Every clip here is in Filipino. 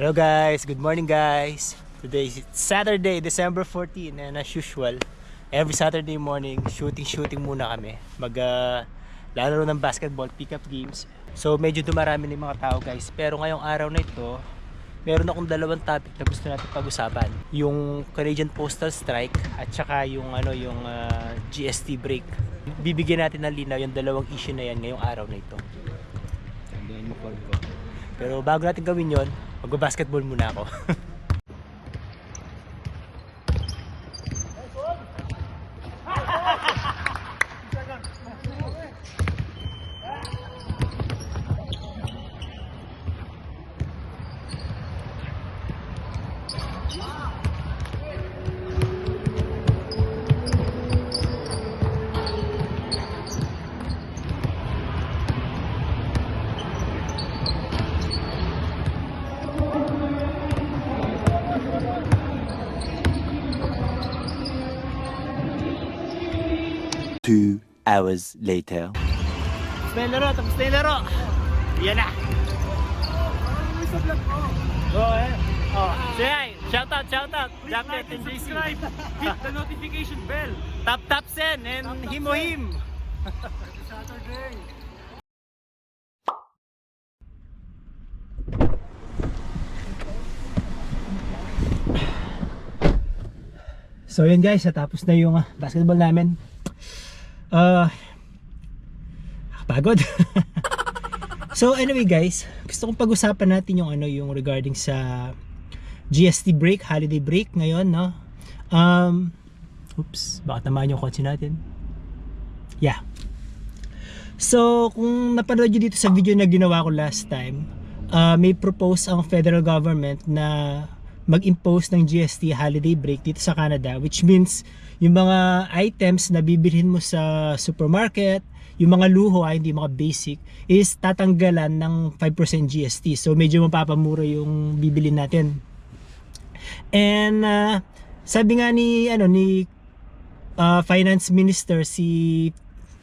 Hello guys, good morning guys. Today is Saturday, December 14, and as usual, every Saturday morning, shooting muna kami. Lalaro ng basketball, pick-up games. So medyo dumarami na yung mga tao guys. Pero ngayong araw na ito, meron akong dalawang topic na gusto natin pag-usapan. Yung Canadian Postal Strike at saka yung GST break. Bibigyan natin ng linaw yung dalawang issue na yan ngayong araw na ito. Pero bago natin gawin yon, mag-basketball muna ako. Two hours later. Tapos na yung laro, tapos na yung laro. Yan na. Oh, say hi. Shout out. Jacket and JC. Hit the notification bell. Tap Sen and Himo-Him. Saturday. So yun guys, natapos na yung basketball namin. Pagod. So anyway guys, gusto kong pag-usapan natin yung regarding sa GST break, holiday break ngayon, no? Oops, baka tamaan yung kotse natin. Yeah. So kung napanood nyo dito sa video na ginawa ko last time, may propose ang federal government na mag-impose ng GST holiday break dito sa Canada, which means yung mga items na bibilhin mo sa supermarket, yung mga luho, hindi mga basic, is tatanggalan ng 5% GST. So medyo mapapamura yung bibilhin natin. And sabi nga ni Finance Minister, si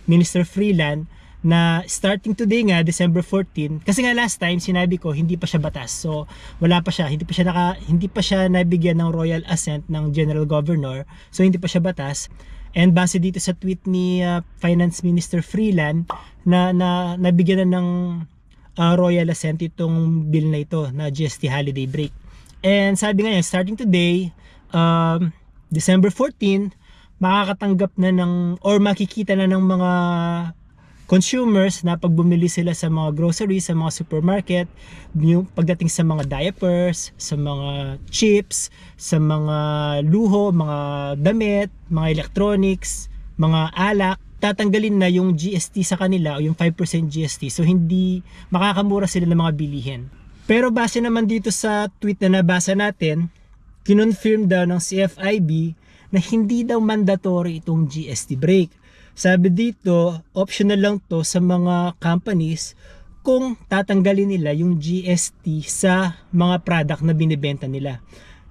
Minister Freeland, na starting today nga December 14, kasi nga last time sinabi ko hindi pa siya batas, so wala pa siya, hindi pa siya nabigyan ng royal assent ng General Governor, so hindi pa siya batas. And base dito sa tweet ni Finance Minister Freeland na nabigyan na ng royal assent itong bill na ito na GST holiday break. And sabi nga niya, starting today, December 14, makakatanggap na ng or makikita na ng mga consumers na pag bumili sila sa mga groceries, sa mga supermarket, yung pagdating sa mga diapers, sa mga chips, sa mga luho, mga damit, mga electronics, mga alak, tatanggalin na yung GST sa kanila o yung 5% GST. So hindi makakamura sila ng mga bilihin. Pero base naman dito sa tweet na nabasa natin, kinonfirm daw ng CFIB na hindi daw mandatory itong GST break. Sabi dito, optional lang to sa mga companies kung tatanggalin nila yung GST sa mga product na binibenta nila.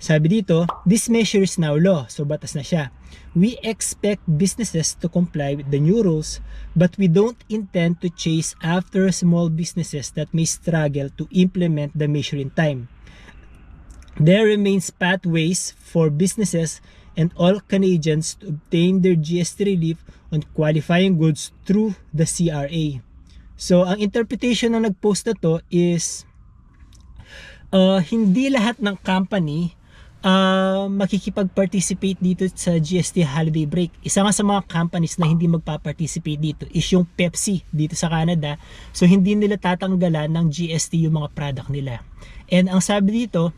Sabi dito, this measure is now law, so batas na siya. We expect businesses to comply with the new rules, but we don't intend to chase after small businesses that may struggle to implement the measure in time. There remains pathways for businesses and all Canadians to obtain their GST relief on qualifying goods through the CRA. So, ang interpretation na nag-post na to is hindi lahat ng company makikipag-participate dito sa GST holiday break. Isa nga sa mga companies na hindi magpa-participate dito is yung Pepsi dito sa Canada. So, hindi nila tatanggalan ng GST yung mga product nila. And ang sabi dito,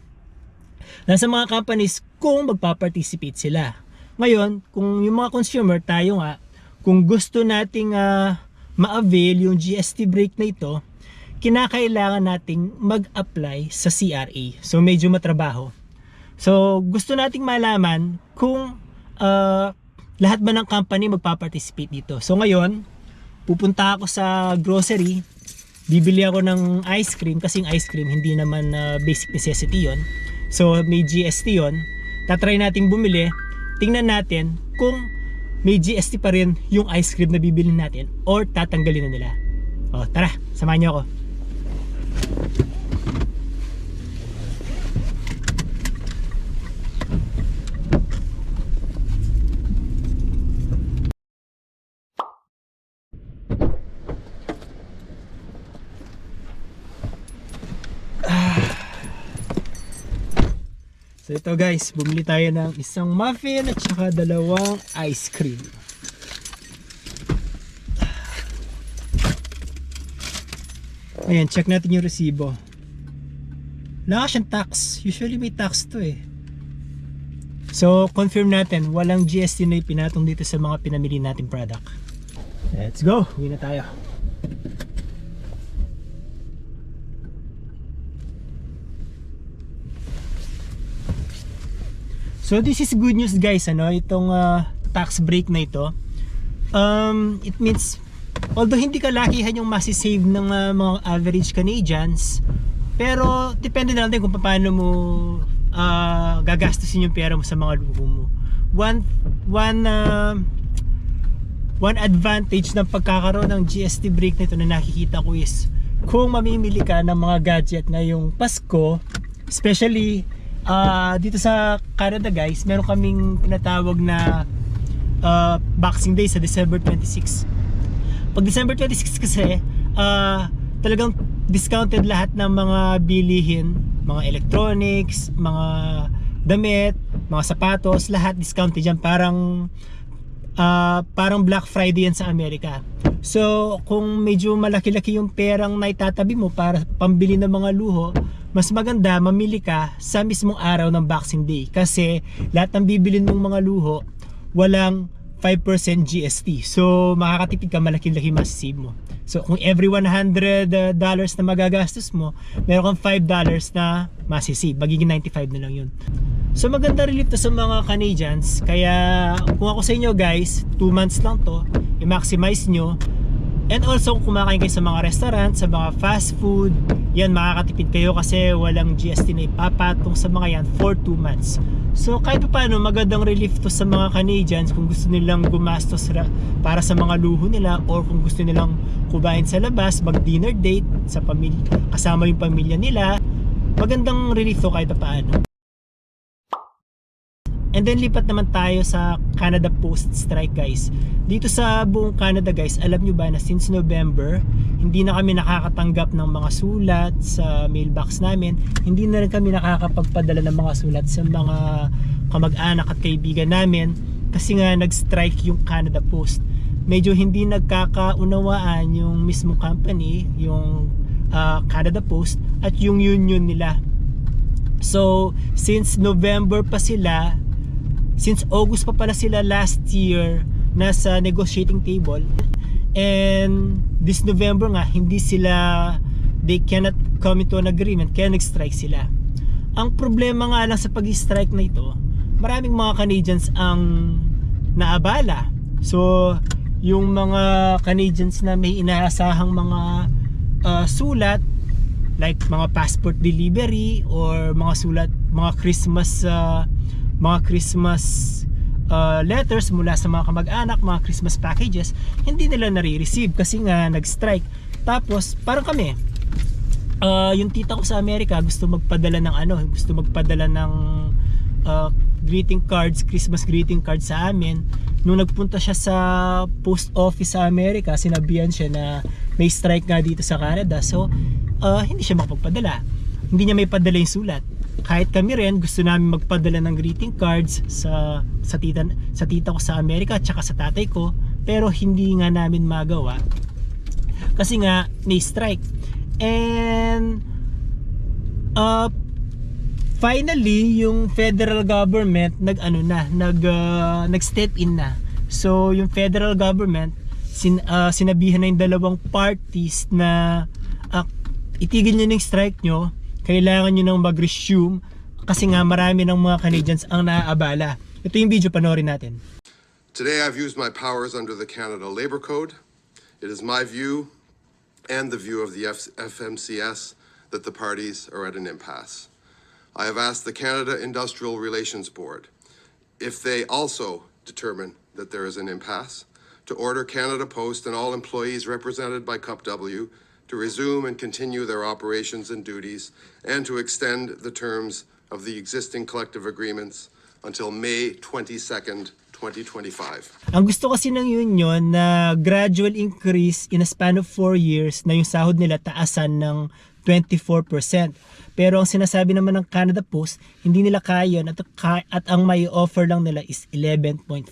nasa mga companies kung magpa-participate sila. Ngayon, kung yung mga consumer, tayo nga, kung gusto nating ma-avail yung GST break na ito, kinakailangan nating mag-apply sa CRA. So, medyo matrabaho. So, gusto nating malaman kung lahat ba ng company magpa-participate dito. So, ngayon, pupunta ako sa grocery, bibili ako ng ice cream, kasi yung ice cream hindi naman basic necessity yon. So may GST yon. Tatry natin bumili, tingnan natin kung may GST pa rin yung ice cream na bibili natin or tatanggalin na nila. O tara, samahan niyo ako. So ito guys, bumili tayo ng isang muffin at saka dalawang ice cream. Ayan, check natin yung resibo. Wala siyang tax. Usually may tax to eh. So, confirm natin, walang GST na ipinatong dito sa mga pinamili nating product. Let's go! Uwi na tayo. So, this is good news guys, ano? Itong tax break na ito. It means, although hindi kalakihan yung masisave ng mga average Canadians, pero depende na natin kung paano mo gagastusin yung pera mo sa mga luho mo. One advantage ng pagkakaroon ng GST break nito na nakikita ko is kung mamimili ka ng mga gadget ngayong Pasko, especially dito sa Canada guys, meron kaming tinatawag na Boxing Day sa December 26. Pag December 26 kasi talagang discounted lahat ng mga bilihin, mga electronics, mga damit, mga sapatos, lahat discounted yan. Parang Black Friday yan sa Amerika. So kung medyo malaki-laki yung perang naitatabi mo para pambili ng mga luho, mas maganda mamili ka sa mismong araw ng Boxing Day kasi lahat ng bibilin mong mga luho walang 5% GST. So makakatipid ka, malaki-laki masisave mo. So kung every $100 na magagastos mo, meron kang $5 na masisave. Magiging 95 na lang yun. So maganda relief to sa mga Canadians. Kaya kung ako sa inyo guys, 2 months lang to, i-maximize nyo. And also kung kumakain kayo sa mga restaurant, sa mga fast food, yan makakatipid kayo kasi walang GST na ipapatong sa mga yan for 2 months. So kahit pa paano, magandang relief to sa mga Canadians kung gusto nilang gumastos para sa mga luho nila, or kung gusto nilang kumain sa labas, mag dinner date sa pamilya, kasama yung pamilya nila. Magandang relief to kahit pa paano. And then lipat naman tayo sa Canada Post strike guys. Dito sa buong Canada guys, alam nyo ba na since November, hindi na kami nakakatanggap ng mga sulat sa mailbox namin. Hindi na rin kami nakakapagpadala ng mga sulat sa mga kamag-anak at kaibigan namin kasi nga nag-strike yung Canada Post. Medyo hindi nagkakaunawaan yung mismo company, yung Canada Post at yung union nila. So since November pa sila, since August pa pala sila last year nasa negotiating table, and this November nga hindi sila, they cannot come into an agreement, kaya nag-strike sila. Ang problema nga lang sa pag-strike na ito, maraming mga Canadians ang naabala. So yung mga Canadians na may inaasahang mga sulat like mga passport delivery or mga sulat, mga Christmas letters mula sa mga kamag-anak, mga Christmas packages, hindi nila nare-receive kasi nga nag-strike. Tapos parang kami, yung tita ko sa Amerika gusto magpadala ng greeting cards, Christmas greeting cards sa amin. Nung nagpunta siya sa post office sa Amerika, sinabihan siya na may strike nga dito sa Canada. So hindi siya makapagpadala, hindi niya may padala yung sulat. Kahit kami rin gusto namin magpadala ng greeting cards sa tita ko sa Amerika at saka sa tatay ko, pero hindi nga namin magawa kasi nga may strike. And finally yung federal government nag-step in na. So yung federal government sinabihan na yung dalawang parties na itigil nyo ng strike nyo, kailangan nyo nang mag-resume kasi nga marami ng mga Canadians ang naaabala. Ito yung video, panoorin natin. Today I've used my powers under the Canada Labour Code. It is my view and the view of the FMCS that the parties are at an impasse. I have asked the Canada Industrial Relations Board if they also determine that there is an impasse to order Canada Post and all employees represented by CUPW to resume and continue their operations and duties, and to extend the terms of the existing collective agreements until May 22nd, 2025. Ang gusto kasi ng union na gradual increase in a span of 4 years na yung sahod nila taasan ng 24%. Pero ang sinasabi naman ng Canada Post, hindi nila kaya at ang may offer lang nila is 11.5%.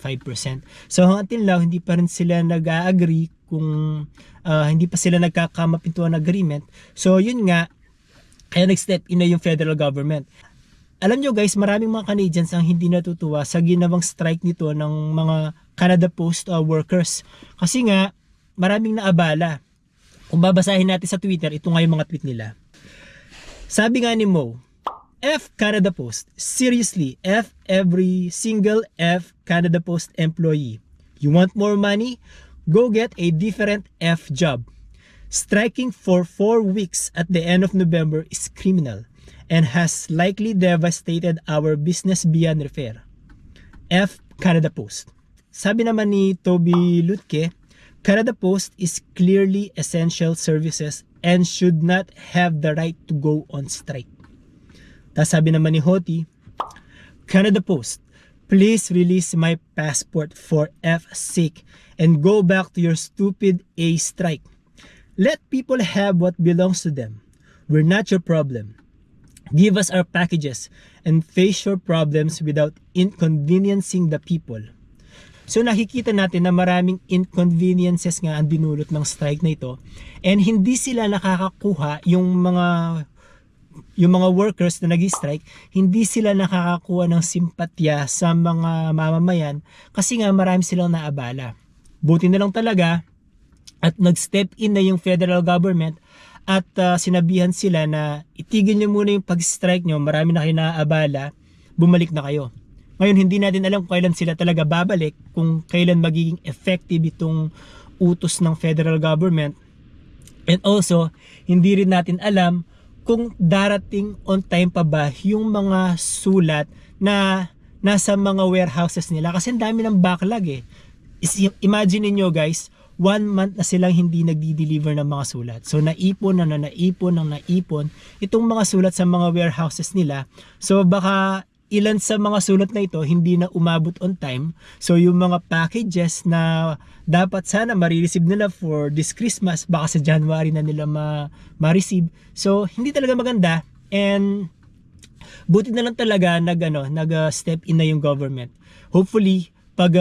So until now, hindi pa rin sila nag-agree kung hindi pa sila nagkakamapintuan ng agreement. So yun nga, kaya nag-step in na yung federal government. Alam nyo guys, maraming mga Canadians ang hindi natutuwa sa ginawang strike nito ng mga Canada Post workers. Kasi nga, maraming naabala. Kung babasahin natin sa Twitter, ito nga yung mga tweet nila. Sabi nga ni Mo, F Canada Post, seriously, F every single F Canada Post employee. You want more money? Go get a different F job. Striking for 4 weeks at the end of November is criminal and has likely devastated our business beyond repair. F Canada Post. Sabi naman ni Toby Lutke, Canada Post is clearly essential services and should not have the right to go on strike. Tapos sabi naman ni Hoti, Canada Post, please release my passport for F's sake and go back to your stupid A strike. Let people have what belongs to them. We're not your problem. Give us our packages and face your problems without inconveniencing the people. So nakikita natin na maraming inconveniences nga ang dinulot ng strike na ito, and hindi sila nakakakuha yung mga workers na nag-strike, hindi sila nakakakuha ng simpatya sa mga mamamayan kasi nga marami silang naabala. Buti na lang talaga at nag-step in na yung federal government at sinabihan sila na itigil nyo muna yung pag-strike nyo, marami na kayo naabala, bumalik na kayo. Ngayon, hindi natin alam kung kailan sila talaga babalik, kung kailan magiging effective itong utos ng federal government. And also, hindi rin natin alam kung darating on time pa ba yung mga sulat na nasa mga warehouses nila. Kasi ang dami ng backlog eh. Imagine niyo guys, 1 month na silang hindi nagdi-deliver ng mga sulat. So naipon itong mga sulat sa mga warehouses nila. So baka ilan sa mga sulat na ito hindi na umabot on time. So yung mga packages na dapat sana ma-receive nila for this Christmas, baka sa January na nila ma-receive. So hindi talaga maganda, and buti na lang talaga nag-step in na yung government. Hopefully pag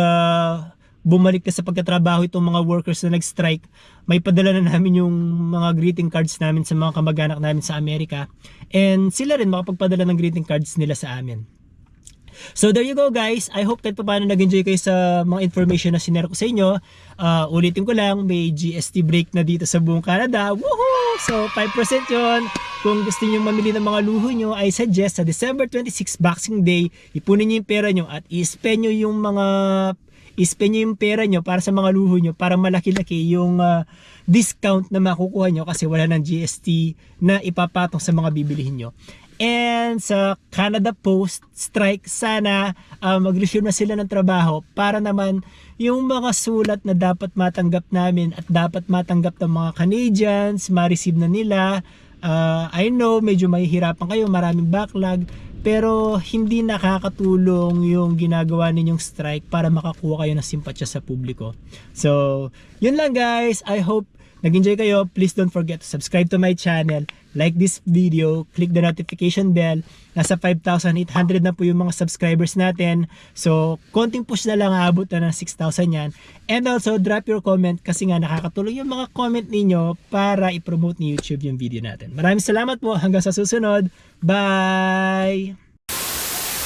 bumalik ka sa pagkatrabaho itong mga workers na nag-strike, may padala na namin yung mga greeting cards namin sa mga kamag-anak namin sa Amerika, and sila rin makapagpadala ng greeting cards nila sa amin. So there you go guys, I hope kahit paano nag-enjoy kayo sa mga information na sinare ko sa inyo. Ulitin ko lang, may GST break na dito sa buong Canada. Woohoo! So 5% yon. Kung gusto niyo mamili ng mga luho nyo, I suggest sa December 26 Boxing Day, ipunin niyo yung pera nyo at i-spend nyo yung pera nyo para sa mga luho nyo, para malaki-laki yung discount na makukuha nyo kasi wala ng GST na ipapatong sa mga bibilihin nyo. And sa Canada Post strike, sana mag-resume na sila ng trabaho para naman yung mga sulat na dapat matanggap namin at dapat matanggap ng mga Canadians, ma-receive na nila. I know medyo mahihirapan kayo, maraming backlog, pero hindi nakakatulong yung ginagawa ninyong strike para makakuha kayo ng simpatya sa publiko. So, yun lang guys. I hope nag-enjoy kayo. Please don't forget to subscribe to my channel, like this video, click the notification bell. Nasa 5,800 na po yung mga subscribers natin. So, konting push na lang, aabot na ng 6,000 yan. And also, drop your comment kasi nga nakakatulong yung mga comment ninyo para i-promote ni YouTube yung video natin. Maraming salamat po. Hanggang sa susunod. Bye!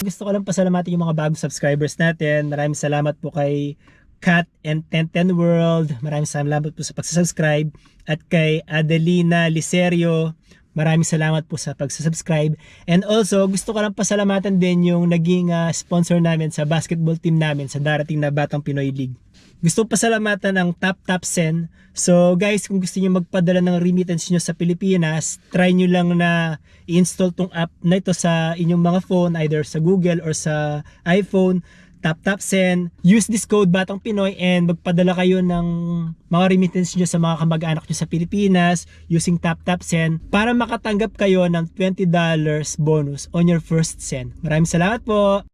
Gusto ko lang pasalamatan yung mga bagong subscribers natin. Maraming salamat po kay Kat and 1010 World. Maraming salamat po sa pagsasubscribe. At kay Adelina Licerio, maraming salamat po sa pagsasubscribe. And also, gusto ko lang pasalamatan din yung naging sponsor namin sa basketball team namin sa darating na Batang Pinoy League. Gusto ko pasalamatan ang Tap Send. So guys, kung gusto niyo magpadala ng remittance niyo sa Pilipinas, try niyo lang na i-install tong app na ito sa inyong mga phone, either sa Google or sa iPhone. Tap Send. Use this code Batang Pinoy and magpadala kayo ng mga remittance nyo sa mga kamag-anak nyo sa Pilipinas using Tap Send para makatanggap kayo ng $20 bonus on your first send. Maraming salamat po!